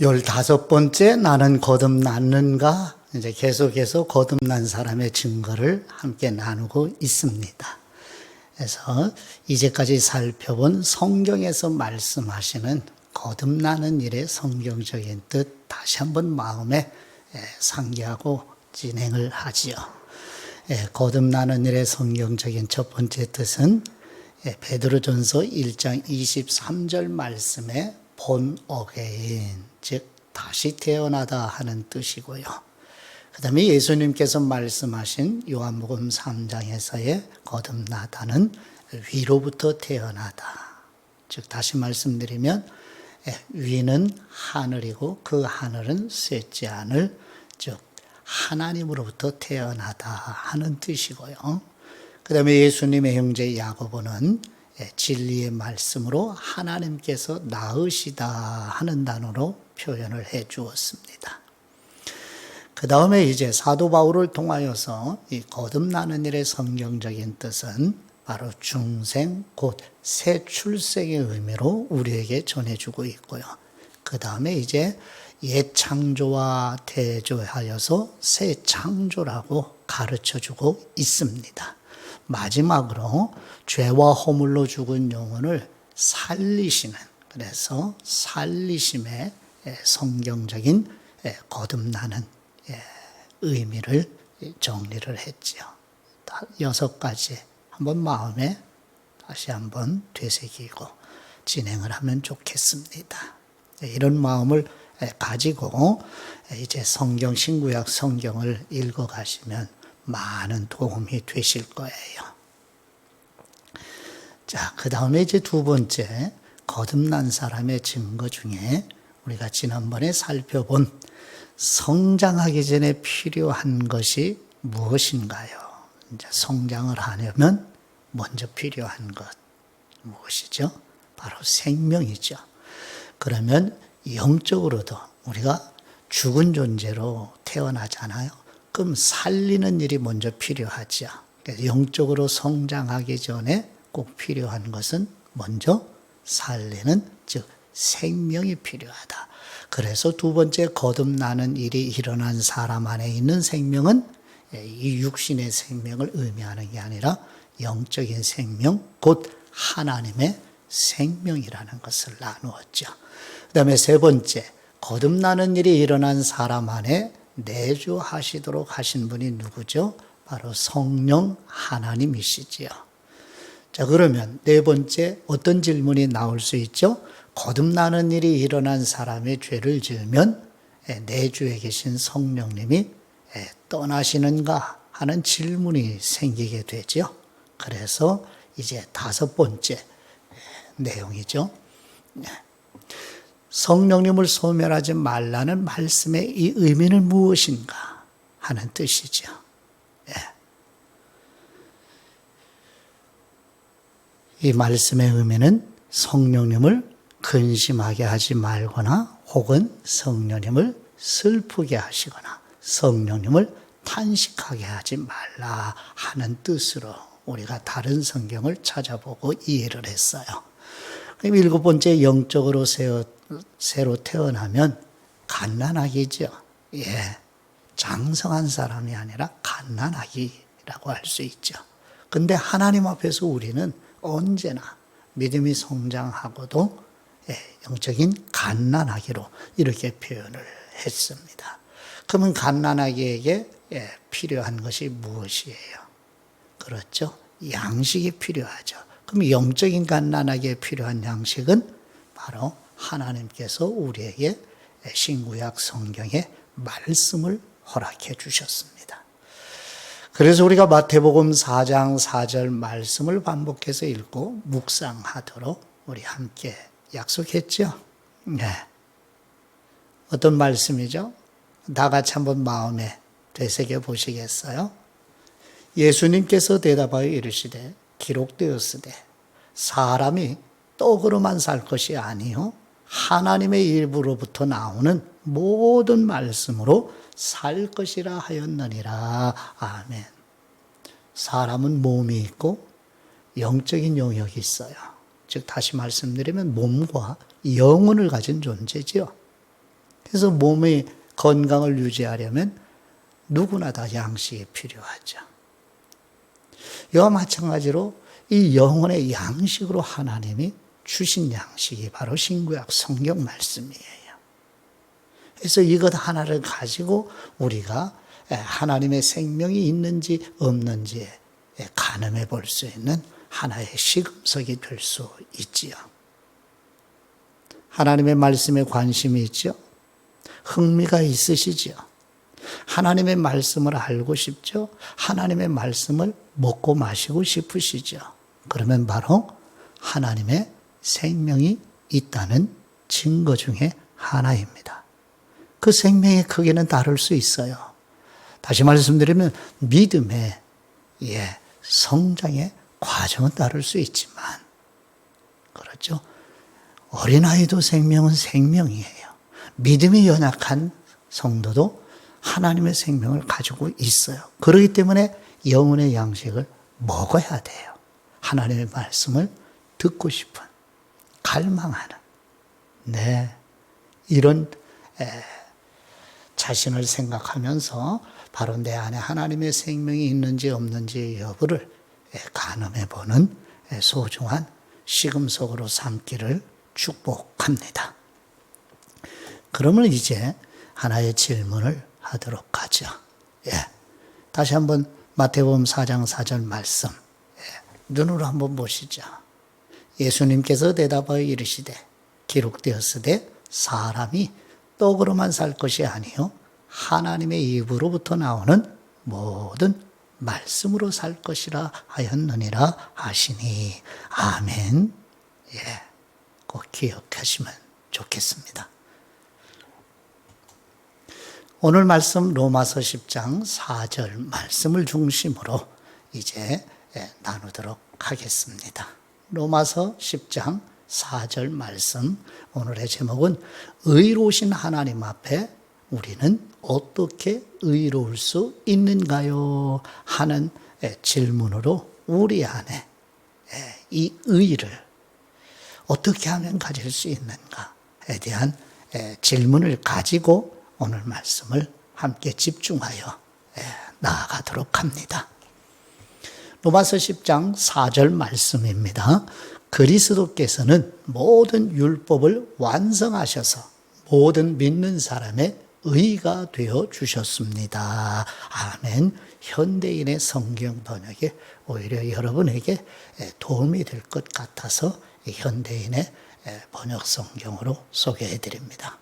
15번째 나는 거듭났는가? 이제 계속해서 거듭난 사람의 증거를 함께 나누고 있습니다. 그래서 이제까지 살펴본 성경에서 말씀하시는 거듭나는 일의 성경적인 뜻 다시 한번 마음에 상기하고 진행을 하지요. 거듭나는 일의 성경적인 첫 번째 뜻은 베드로전서 1장 23절 말씀에 본 어게인, 즉 다시 태어나다 하는 뜻이고요. 그 다음에 예수님께서 말씀하신 요한복음 3장에서의 거듭나다는 위로부터 태어나다. 즉 다시 말씀드리면 위는 하늘이고 그 하늘은 셋째 하늘, 즉 하나님으로부터 태어나다 하는 뜻이고요. 그 다음에 예수님의 형제 야고보는 진리의 말씀으로 하나님께서 낳으시다 하는 단어로 표현을 해 주었습니다. 그 다음에 이제 사도 바울을 통하여서 이 거듭나는 일의 성경적인 뜻은 바로 중생 곧 새 출생의 의미로 우리에게 전해주고 있고요. 그 다음에 이제 옛 창조와 대조하여서 새 창조라고 가르쳐주고 있습니다. 마지막으로 죄와 허물로 죽은 영혼을 살리시는, 그래서 살리심의 성경적인 거듭나는 의미를 정리를 했지요. 6가지 한번 마음에 다시 한번 되새기고 진행을 하면 좋겠습니다. 이런 마음을 가지고 이제 성경, 신구약 성경을 읽어가시면 많은 도움이 되실 거예요. 자, 그 다음에 이제 두 번째, 거듭난 사람의 증거 중에 우리가 지난번에 살펴본 성장하기 전에 필요한 것이 무엇인가요? 이제 성장을 하려면 먼저 필요한 것 무엇이죠? 바로 생명이죠. 그러면 영적으로도 우리가 죽은 존재로 태어나잖아요. 그럼 살리는 일이 먼저 필요하죠. 영적으로 성장하기 전에 꼭 필요한 것은 먼저 살리는, 즉 생명이 필요하다. 그래서 두 번째 거듭나는 일이 일어난 사람 안에 있는 생명은 이 육신의 생명을 의미하는 게 아니라 영적인 생명, 곧 하나님의 생명이라는 것을 나누었죠. 그 다음에 세 번째, 거듭나는 일이 일어난 사람 안에 내주하시도록 하신 분이 누구죠? 바로 성령 하나님이시지요. 자, 그러면 네 번째 어떤 질문이 나올 수 있죠? 거듭나는 일이 일어난 사람이 죄를 지으면 내주에 계신 성령님이 떠나시는가 하는 질문이 생기게 되죠. 그래서 이제 5번째 내용이죠. 성령님을 소멸하지 말라는 말씀의 이 의미는 무엇인가 하는 뜻이죠. 이 말씀의 의미는 성령님을 근심하게 하지 말거나 혹은 성령님을 슬프게 하시거나 성령님을 탄식하게 하지 말라 하는 뜻으로 우리가 다른 성경을 찾아보고 이해를 했어요. 그럼 7번째, 영적으로 새로 태어나면 갓난아기죠. 장성한 사람이 아니라 갓난아기라고 할 수 있죠. 근데 하나님 앞에서 우리는 언제나 믿음이 성장하고도 영적인 갓난아기로 이렇게 표현을 했습니다. 그러면 갓난아기에게 필요한 것이 무엇이에요? 그렇죠? 양식이 필요하죠. 그럼 영적인 갓난아기에 필요한 양식은 바로 하나님께서 우리에게 신구약 성경의 말씀을 허락해 주셨습니다. 그래서 우리가 마태복음 4장 4절 말씀을 반복해서 읽고 묵상하도록 우리 함께 약속했죠? 네. 어떤 말씀이죠? 다 같이 한번 마음에 되새겨 보시겠어요? 예수님께서 대답하여 이르시되 기록되었으되 사람이 떡으로만 살 것이 아니요 하나님의 입으로부터 나오는 모든 말씀으로 살 것이라 하였느니라. 아멘. 사람은 몸이 있고 영적인 영역이 있어요. 즉 다시 말씀드리면 몸과 영혼을 가진 존재지요. 그래서 몸의 건강을 유지하려면 누구나 다 양식이 필요하죠. 이와 마찬가지로 이 영혼의 양식으로 하나님이 주신 양식이 바로 신구약 성경 말씀이에요. 그래서 이것 하나를 가지고 우리가 하나님의 생명이 있는지 없는지 가늠해 볼 수 있는 하나의 시금석이 될 수 있지요. 하나님의 말씀에 관심이 있죠? 흥미가 있으시죠? 하나님의 말씀을 알고 싶죠? 하나님의 말씀을 먹고 마시고 싶으시죠? 그러면 바로 하나님의 생명이 있다는 증거 중에 하나입니다. 그 생명의 크기는 다를 수 있어요. 다시 말씀드리면 믿음의 성장의 과정은 다를 수 있지만, 그렇죠? 어린아이도 생명은 생명이에요. 믿음이 연약한 성도도 하나님의 생명을 가지고 있어요. 그렇기 때문에 영혼의 양식을 먹어야 돼요. 하나님의 말씀을 듣고 싶은, 갈망하는, 이런 자신을 생각하면서 바로 내 안에 하나님의 생명이 있는지 없는지 여부를 가늠해 보는 소중한 시금석으로 삼기를 축복합니다. 그러면 이제 하나의 질문을 하도록 하죠. 다시 한번 마태복음 4장 4절 말씀 눈으로 한번 보시죠. 예수님께서 대답하여 이르시되 기록되었으되 사람이 떡으로만 살 것이 아니요 하나님의 입으로부터 나오는 모든 말씀으로 살 것이라 하였느니라 하시니 아멘. 꼭 기억하시면 좋겠습니다. 오늘 말씀 로마서 10장 4절 말씀을 중심으로 이제 나누도록 하겠습니다. 로마서 10장 4절 말씀, 오늘의 제목은 의로우신 하나님 앞에 우리는 어떻게 의로울 수 있는가요? 하는 질문으로 우리 안에 이 의를 어떻게 하면 가질 수 있는가에 대한 질문을 가지고 오늘 말씀을 함께 집중하여 나아가도록 합니다. 로마서 10장 4절 말씀입니다. 그리스도께서는 모든 율법을 완성하셔서 모든 믿는 사람의 의가 되어 주셨습니다. 아멘. 현대인의 성경 번역에 오히려 여러분에게 도움이 될 것 같아서 현대인의 번역 성경으로 소개해 드립니다.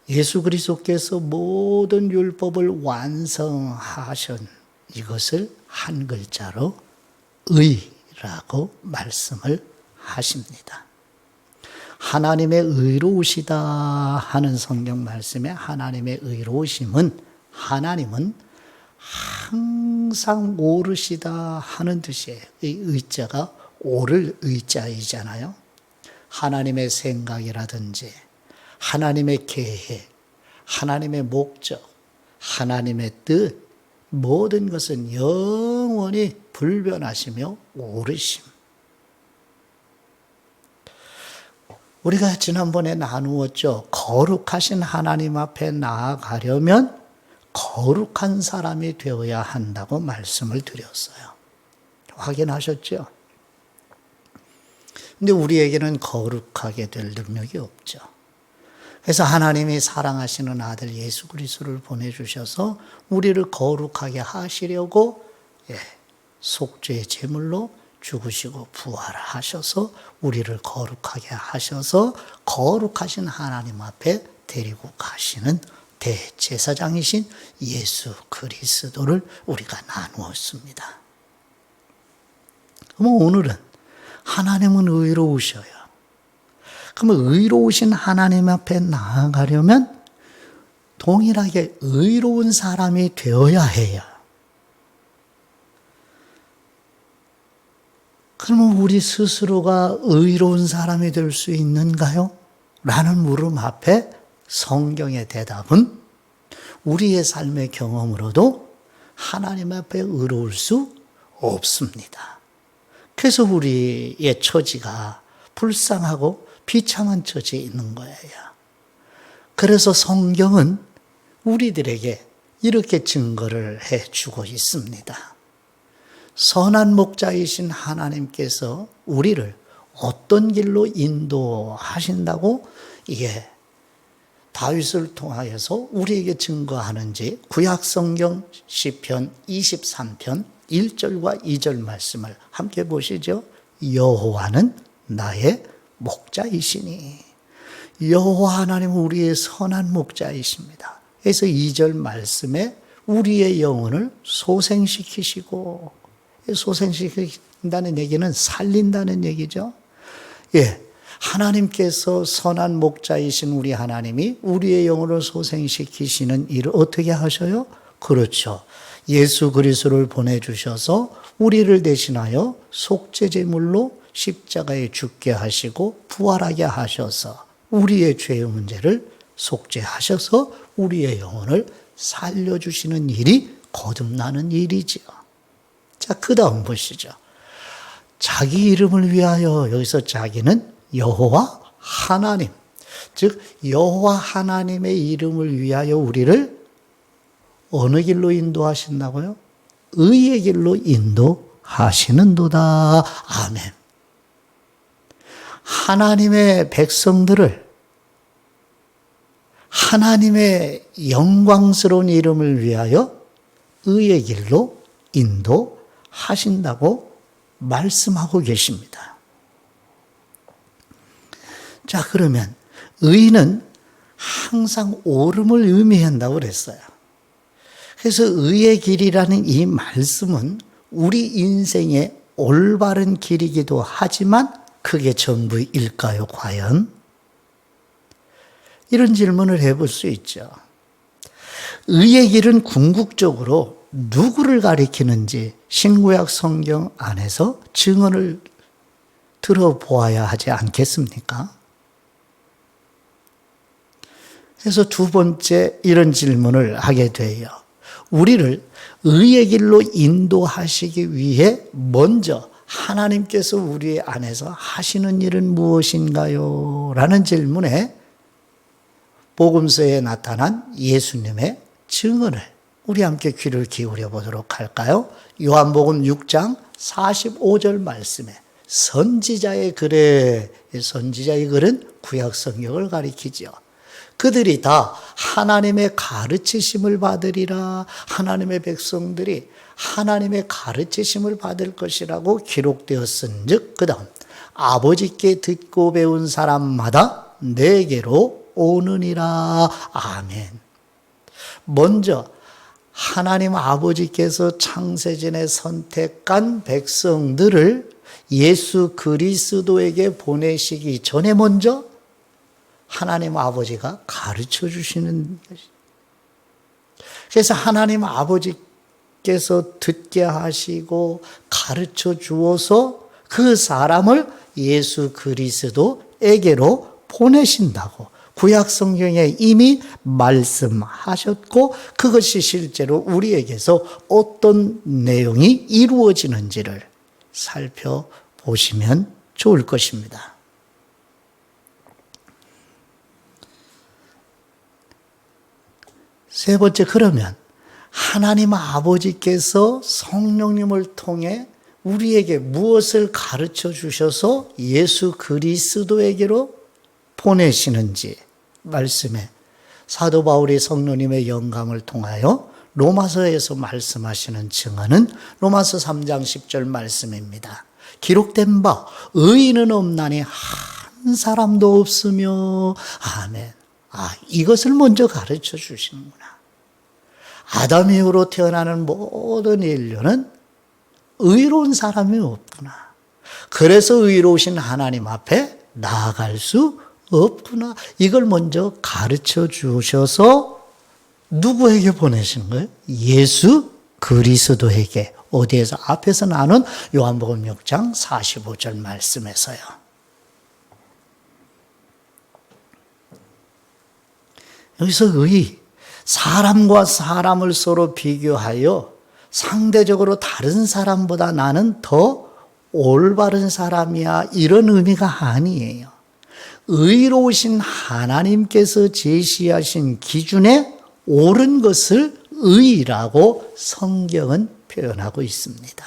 예수 그리스도께서 모든 율법을 완성하신 이것을 한 글자로 의라고 말씀을 하십니다. 하나님의 의로우시다 하는 성경 말씀에 하나님의 의로우심은 하나님은 항상 옳으시다 하는 뜻이에요. 이 의자가 옳을 의자이잖아요. 하나님의 생각이라든지 하나님의 계획, 하나님의 목적, 하나님의 뜻, 모든 것은 영원히 불변하시며 옳으심. 우리가 지난번에 나누었죠. 거룩하신 하나님 앞에 나아가려면 거룩한 사람이 되어야 한다고 말씀을 드렸어요. 확인하셨죠? 근데 우리에게는 거룩하게 될 능력이 없죠. 그래서 하나님이 사랑하시는 아들 예수 그리스도를 보내주셔서 우리를 거룩하게 하시려고 속죄의 제물로 죽으시고 부활하셔서 우리를 거룩하게 하셔서 거룩하신 하나님 앞에 데리고 가시는 대제사장이신 예수 그리스도를 우리가 나누었습니다. 그럼 오늘은 하나님은 의로우셔요. 그러면 의로우신 하나님 앞에 나아가려면 동일하게 의로운 사람이 되어야 해요. 그러면 우리 스스로가 의로운 사람이 될 수 있는가요? 라는 물음 앞에 성경의 대답은 우리의 삶의 경험으로도 하나님 앞에 의로울 수 없습니다. 그래서 우리의 처지가 불쌍하고 비참한 처지에 있는 거예요. 그래서 성경은 우리들에게 이렇게 증거를 해주고 있습니다. 선한 목자이신 하나님께서 우리를 어떤 길로 인도하신다고 이게 다윗을 통하여서 우리에게 증거하는지 구약성경 시편 23편 1절과 2절 말씀을 함께 보시죠. 여호와는 나의 목자이시니. 여호와 하나님은 우리의 선한 목자이십니다. 그래서 2절 말씀에 우리의 영혼을 소생시키시고, 소생시킨다는 얘기는 살린다는 얘기죠. 예, 하나님께서 선한 목자이신 우리 하나님이 우리의 영혼을 소생시키시는 일을 어떻게 하셔요? 그렇죠. 예수 그리스도를 보내주셔서 우리를 대신하여 속죄제물로 십자가에 죽게 하시고 부활하게 하셔서 우리의 죄의 문제를 속죄하셔서 우리의 영혼을 살려주시는 일이 거듭나는 일이지요. 자, 그 다음 보시죠. 자기 이름을 위하여, 여기서 자기는 여호와 하나님, 즉 여호와 하나님의 이름을 위하여 우리를 어느 길로 인도하신다고요? 의의 길로 인도하시는도다. 아멘. 하나님의 백성들을 하나님의 영광스러운 이름을 위하여 의의 길로 인도하신다고 말씀하고 계십니다. 자, 그러면 의는 항상 옳음을 의미한다고 그랬어요. 그래서 의의 길이라는 이 말씀은 우리 인생의 올바른 길이기도 하지만 그게 전부일까요, 과연? 이런 질문을 해볼 수 있죠. 의의 길은 궁극적으로 누구를 가리키는지 신구약 성경 안에서 증언을 들어보아야 하지 않겠습니까? 그래서 두 번째 이런 질문을 하게 돼요. 우리를 의의 길로 인도하시기 위해 먼저 하나님께서 우리 안에서 하시는 일은 무엇인가요? 라는 질문에 복음서에 나타난 예수님의 증언을 우리 함께 귀를 기울여 보도록 할까요? 요한복음 6장 45절 말씀에 선지자의 글에, 선지자의 글은 구약 성경을 가리키죠. 그들이 다 하나님의 가르치심을 받으리라. 하나님의 백성들이 하나님의 가르치심을 받을 것이라고 기록되었은즉, 그 다음 아버지께 듣고 배운 사람마다 내게로 오느니라. 아멘. 먼저 하나님 아버지께서 창세전에 선택한 백성들을 예수 그리스도에게 보내시기 전에 먼저 하나님 아버지가 가르쳐 주시는 것이죠. 그래서 하나님 아버지께서 듣게 하시고 가르쳐 주어서 그 사람을 예수 그리스도에게로 보내신다고 구약 성경에 이미 말씀하셨고, 그것이 실제로 우리에게서 어떤 내용이 이루어지는지를 살펴보시면 좋을 것입니다. 세 번째, 그러면 하나님 아버지께서 성령님을 통해 우리에게 무엇을 가르쳐 주셔서 예수 그리스도에게로 보내시는지 말씀에 사도 바울이 성령님의 영감을 통하여 로마서에서 말씀하시는 증언은 로마서 3장 10절 말씀입니다. 기록된 바 의인은 없나니 한 사람도 없으며. 아멘. 이것을 먼저 가르쳐 주시는구나. 아담 이후로 태어나는 모든 인류는 의로운 사람이 없구나. 그래서 의로우신 하나님 앞에 나아갈 수 없구나. 이걸 먼저 가르쳐 주셔서 누구에게 보내신 거예요? 예수 그리스도에게. 어디에서? 앞에서 나눈 요한복음 6장 45절 말씀에서요. 여기서 의, 사람과 사람을 서로 비교하여 상대적으로 다른 사람보다 나는 더 올바른 사람이야, 이런 의미가 아니에요. 의로우신 하나님께서 제시하신 기준에 옳은 것을 의라고 성경은 표현하고 있습니다.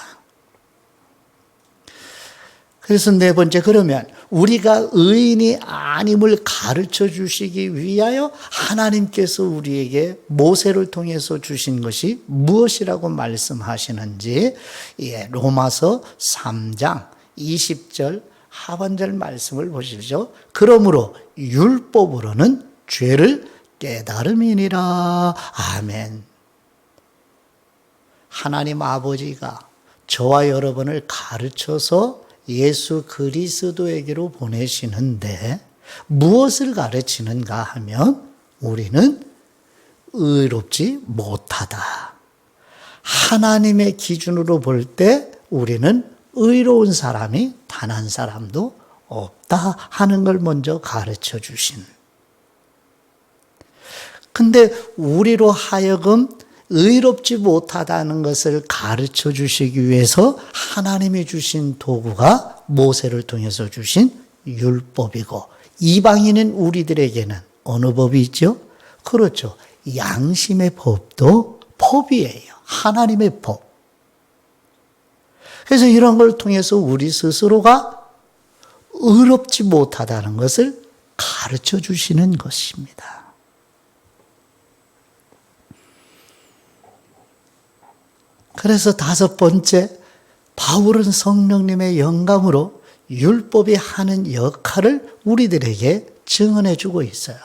그래서 네 번째, 그러면 우리가 의인이 아님을 가르쳐 주시기 위하여 하나님께서 우리에게 모세를 통해서 주신 것이 무엇이라고 말씀하시는지 로마서 3장 20절 하반절 말씀을 보십시오. 그러므로 율법으로는 죄를 깨달음이니라. 아멘. 하나님 아버지가 저와 여러분을 가르쳐서 예수 그리스도에게로 보내시는데 무엇을 가르치는가 하면 우리는 의롭지 못하다. 하나님의 기준으로 볼 때 우리는 의로운 사람이 단 한 사람도 없다 하는 걸 먼저 가르쳐 주신. 근데 우리로 하여금 의롭지 못하다는 것을 가르쳐 주시기 위해서 하나님이 주신 도구가 모세를 통해서 주신 율법이고, 이방인인 우리들에게는 어느 법이 있죠? 그렇죠. 양심의 법도 법이에요. 하나님의 법. 그래서 이런 걸 통해서 우리 스스로가 의롭지 못하다는 것을 가르쳐 주시는 것입니다. 그래서 다섯 번째, 바울은 성령님의 영감으로 율법이 하는 역할을 우리들에게 증언해 주고 있어요.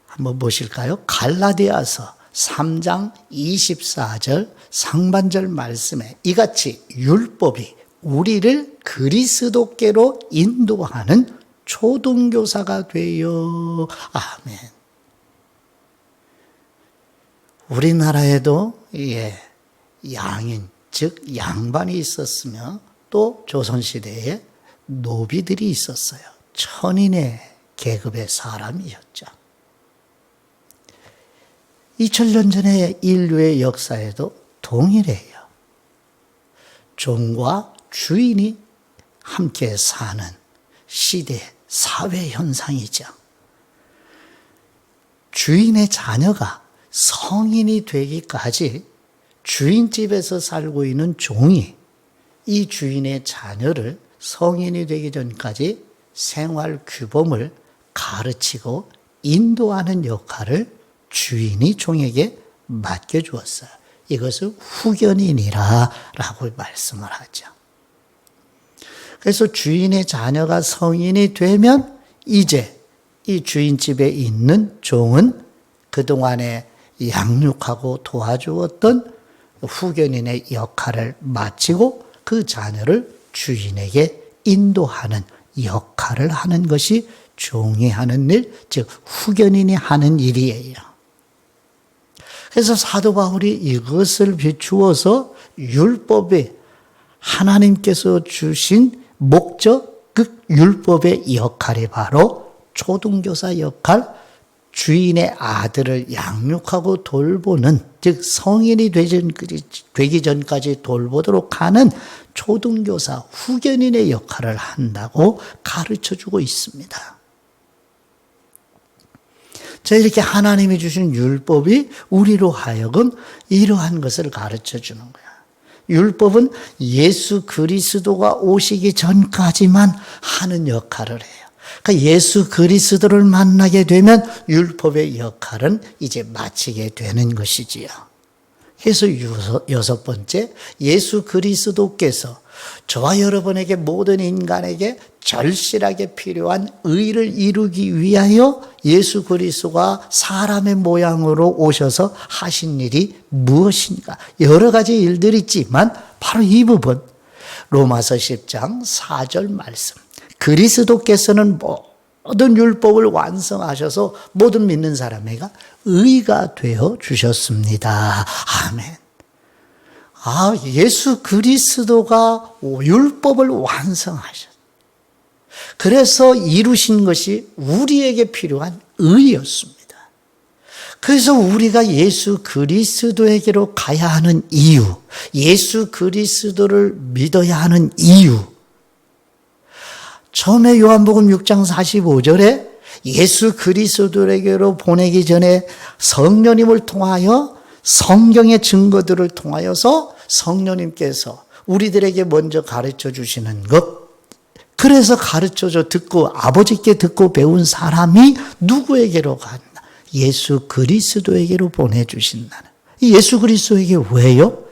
한번 보실까요? 갈라디아서 3장 24절 상반절 말씀에 이같이 율법이 우리를 그리스도께로 인도하는 초등교사가 되어. 아멘. 우리나라에도 양인, 즉 양반이 있었으며 또 조선시대에 노비들이 있었어요. 천인의 계급의 사람이었죠. 2000년 전의 인류의 역사에도 동일해요. 종과 주인이 함께 사는 시대, 사회 현상이죠. 주인의 자녀가 성인이 되기까지 주인집에서 살고 있는 종이 이 주인의 자녀를 성인이 되기 전까지 생활 규범을 가르치고 인도하는 역할을 주인이 종에게 맡겨주었어요. 이것을 후견인이라고 말씀을 하죠. 그래서 주인의 자녀가 성인이 되면 이제 이 주인집에 있는 종은 그동안에 양육하고 도와주었던 후견인의 역할을 마치고 그 자녀를 주인에게 인도하는 역할을 하는 것이 종이 하는 일, 즉 후견인이 하는 일이에요. 그래서 사도 바울이 이것을 비추어서 율법에 하나님께서 주신 목적, 그 율법의 역할이 바로 초등교사 역할, 주인의 아들을 양육하고 돌보는, 즉 성인이 되기 전까지 돌보도록 하는 초등교사, 후견인의 역할을 한다고 가르쳐주고 있습니다. 자, 이렇게 하나님이 주신 율법이 우리로 하여금 이러한 것을 가르쳐주는 거야. 율법은 예수 그리스도가 오시기 전까지만 하는 역할을 해요. 그러니까 예수 그리스도를 만나게 되면 율법의 역할은 이제 마치게 되는 것이지요. 그래서 여섯 번째, 예수 그리스도께서 저와 여러분에게, 모든 인간에게 절실하게 필요한 의를 이루기 위하여 예수 그리스도가 사람의 모양으로 오셔서 하신 일이 무엇인가? 여러 가지 일들이 있지만 바로 이 부분, 로마서 10장 4절 말씀. 그리스도께서는 모든 율법을 완성하셔서 모든 믿는 사람에게 의가 되어 주셨습니다. 아멘. 예수 그리스도가 율법을 완성하셨어요. 그래서 이루신 것이 우리에게 필요한 의였습니다. 그래서 우리가 예수 그리스도에게로 가야 하는 이유, 예수 그리스도를 믿어야 하는 이유, 처음에 요한복음 6장 45절에 예수 그리스도에게로 보내기 전에 성령님을 통하여 성경의 증거들을 통하여서 성령님께서 우리들에게 먼저 가르쳐 주시는 것. 그래서 가르쳐줘 듣고 아버지께 듣고 배운 사람이 누구에게로 간다? 예수 그리스도에게로 보내주신다는. 예수 그리스도에게 왜요?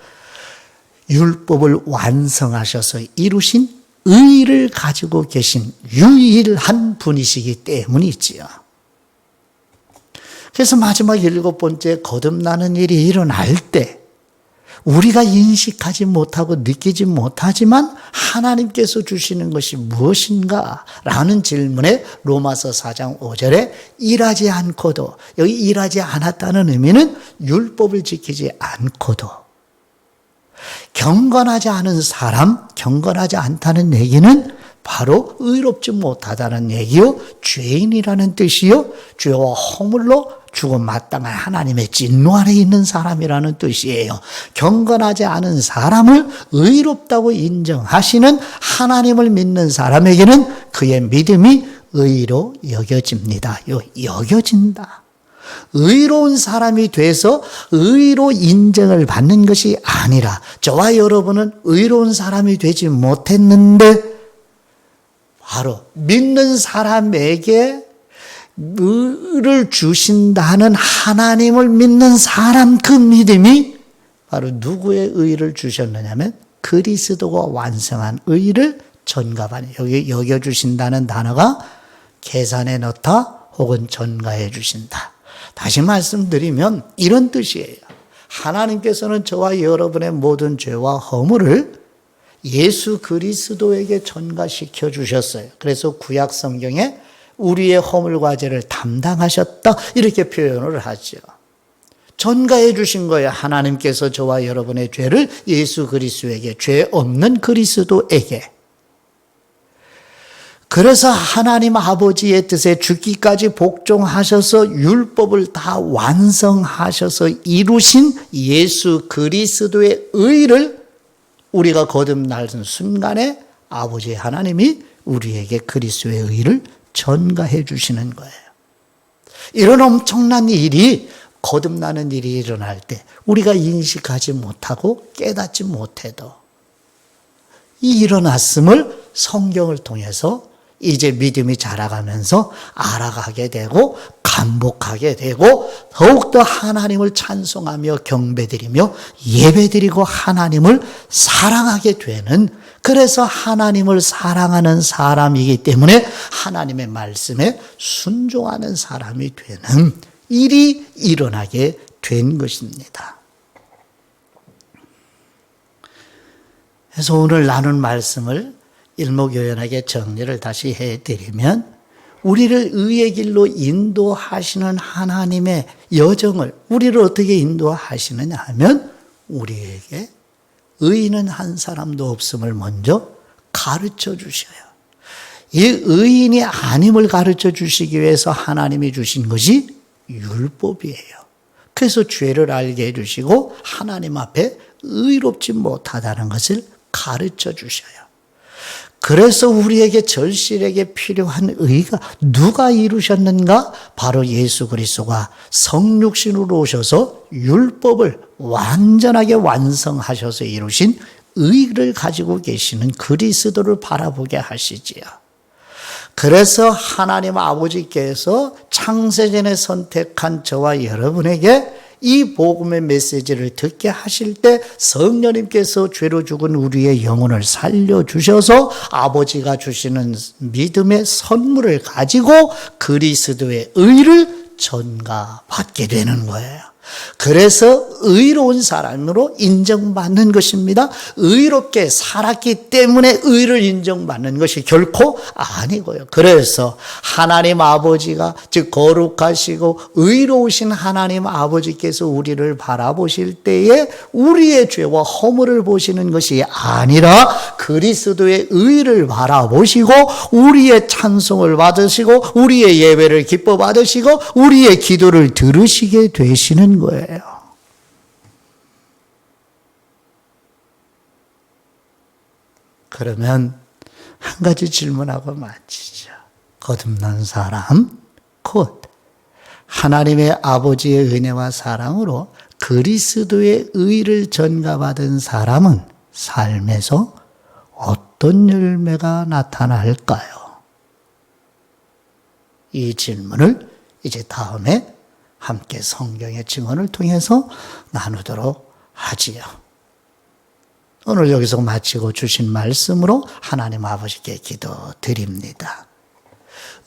율법을 완성하셔서 이루신 의를 가지고 계신 유일한 분이시기 때문이지요. 그래서 마지막 7번째 거듭나는 일이 일어날 때 우리가 인식하지 못하고 느끼지 못하지만 하나님께서 주시는 것이 무엇인가? 라는 질문에 로마서 4장 5절에 일하지 않고도, 여기 일하지 않았다는 의미는 율법을 지키지 않고도, 경건하지 않은 사람, 경건하지 않다는 얘기는 바로 의롭지 못하다는 얘기요, 죄인이라는 뜻이요, 죄와 허물로 죽어 마땅한 하나님의 진노 아래 있는 사람이라는 뜻이에요. 경건하지 않은 사람을 의롭다고 인정하시는 하나님을 믿는 사람에게는 그의 믿음이 의로 여겨집니다. 여겨진다. 의로운 사람이 돼서 의로 인정을 받는 것이 아니라 저와 여러분은 의로운 사람이 되지 못했는데 바로 믿는 사람에게 의를 주신다는 하나님을 믿는 사람, 그 믿음이 바로 누구의 의를 주셨느냐면 그리스도가 완성한 의를 전가받는, 여기 여겨주신다는 단어가 계산에 넣다 혹은 전가해 주신다. 다시 말씀드리면 이런 뜻이에요. 하나님께서는 저와 여러분의 모든 죄와 허물을 예수 그리스도에게 전가시켜 주셨어요. 그래서 구약 성경에 우리의 허물과 죄를 담당하셨다 이렇게 표현을 하죠. 전가해 주신 거예요. 하나님께서 저와 여러분의 죄를 예수 그리스도에게, 죄 없는 그리스도에게. 그래서 하나님 아버지의 뜻에 죽기까지 복종하셔서 율법을 다 완성하셔서 이루신 예수 그리스도의 의를 우리가 거듭나는 순간에 아버지 하나님이 우리에게 그리스도의 의를 전가해 주시는 거예요. 이런 엄청난 일이, 거듭나는 일이 일어날 때 우리가 인식하지 못하고 깨닫지 못해도 이 일어났음을 성경을 통해서 이제 믿음이 자라가면서 알아가게 되고 감복하게 되고 더욱더 하나님을 찬송하며 경배드리며 예배드리고 하나님을 사랑하게 되는, 그래서 하나님을 사랑하는 사람이기 때문에 하나님의 말씀에 순종하는 사람이 되는 일이 일어나게 된 것입니다. 그래서 오늘 나눈 말씀을 일목요연하게 정리를 다시 해드리면, 우리를 의의 길로 인도하시는 하나님의 여정을, 우리를 어떻게 인도하시느냐 하면 우리에게 의인은 한 사람도 없음을 먼저 가르쳐 주셔요. 이 의인이 아님을 가르쳐 주시기 위해서 하나님이 주신 것이 율법이에요. 그래서 죄를 알게 해주시고 하나님 앞에 의롭지 못하다는 것을 가르쳐 주셔요. 그래서 우리에게 절실하게 필요한 의가 누가 이루셨는가? 바로 예수 그리스도가 성육신으로 오셔서 율법을 완전하게 완성하셔서 이루신 의를 가지고 계시는 그리스도를 바라보게 하시지요. 그래서 하나님 아버지께서 창세전에 선택한 저와 여러분에게 이 복음의 메시지를 듣게 하실 때 성령님께서 죄로 죽은 우리의 영혼을 살려주셔서 아버지가 주시는 믿음의 선물을 가지고 그리스도의 의를 전가받게 되는 거예요. 그래서 의로운 사람으로 인정받는 것입니다. 의롭게 살았기 때문에 의를 인정받는 것이 결코 아니고요. 그래서 하나님 아버지가, 즉 거룩하시고 의로우신 하나님 아버지께서 우리를 바라보실 때에 우리의 죄와 허물을 보시는 것이 아니라 그리스도의 의를 바라보시고 우리의 찬송을 받으시고 우리의 예배를 기뻐 받으시고 우리의 기도를 들으시게 되시는 거예요. 그러면 한 가지 질문하고 마치죠. 거듭난 사람, 곧 하나님의 아버지의 은혜와 사랑으로 그리스도의 의를 전가받은 사람은 삶에서 어떤 열매가 나타날까요? 이 질문을 이제 다음에 함께 성경의 증언을 통해서 나누도록 하지요. 오늘 여기서 마치고 주신 말씀으로 하나님 아버지께 기도드립니다.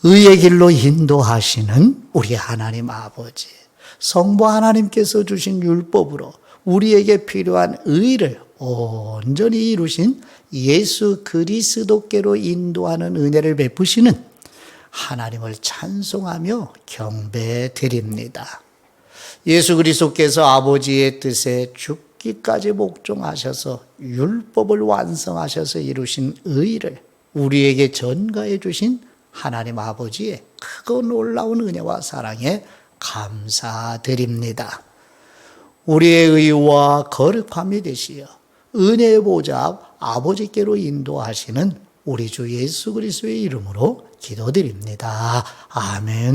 의의 길로 인도하시는 우리 하나님 아버지, 성부 하나님께서 주신 율법으로 우리에게 필요한 의를 온전히 이루신 예수 그리스도께로 인도하는 은혜를 베푸시는 하나님을 찬송하며 경배드립니다. 예수 그리스도께서 아버지의 뜻에 죽기까지 복종하셔서 율법을 완성하셔서 이루신 의를 우리에게 전가해 주신 하나님 아버지의 크고 놀라운 은혜와 사랑에 감사드립니다. 우리의 의와 거룩함이 되시어 은혜의 보좌 아버지께로 인도하시는 우리 주 예수 그리스도의 이름으로 기도드립니다. 아멘.